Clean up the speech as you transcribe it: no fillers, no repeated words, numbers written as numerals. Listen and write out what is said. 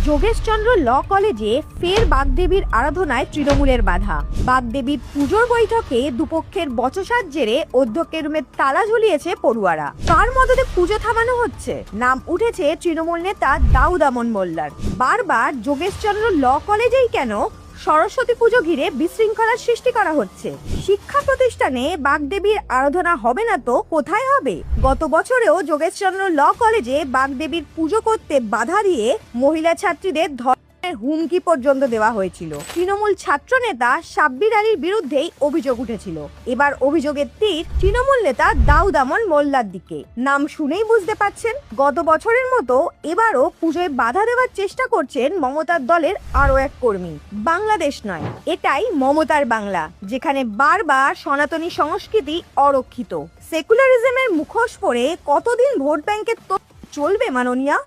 যোগেশচন্দ্র ল কলেজে ফের বাগদেবীর আরাধনায় তৃণমূলের বাধা। বাগদেবীর পুজোর বৈঠকে দুপক্ষের বচসার জেরে অধ্যক্ষের রুমে তালা ঝুলিয়েছে পড়ুয়ারা। কার মদতে পুজো থামানো হচ্ছে? নাম উঠেছে তৃণমূল নেতা দাউদ আমন মোল্লার। বারবার যোগেশচন্দ্র ল কলেজেই কেন সরস্বতী পুজো ঘিরে বিশৃঙ্খলার সৃষ্টি করা হচ্ছে? শিক্ষা প্রতিষ্ঠানে বাগদেবীর আরাধনা হবে না তো কোথায় হবে? গত বছরেও যোগেশচন্দ্র ল কলেজে বাগদেবীর পুজো করতে বাধা দিয়ে মহিলা ছাত্রীদের হুমকি পর্যন্ত দেওয়া হয়েছিল। তৃণমূল ছাত্র নেতা সাব্বির আলীর বিরুদ্ধেই অভিযোগ উঠেছিল। এবার অভিযোগের তীর তৃণমূল নেতা দাউদ আমন মোল্লার দিকে। নাম শুনেই বুঝতে পারছেন, গত বছরের মতো এবারও পুজোয় বাধা দেওয়ার চেষ্টা করছেন মমতার দলের আরো এক কর্মী। বাংলাদেশ নয়, এটাই মমতার বাংলা, যেখানে বারবার সনাতনী সংস্কৃতি অরক্ষিত। সেকুলারিজমের মুখোশ পরে কতদিন ভোট ব্যাংকের তো চলবে মাননীয়া?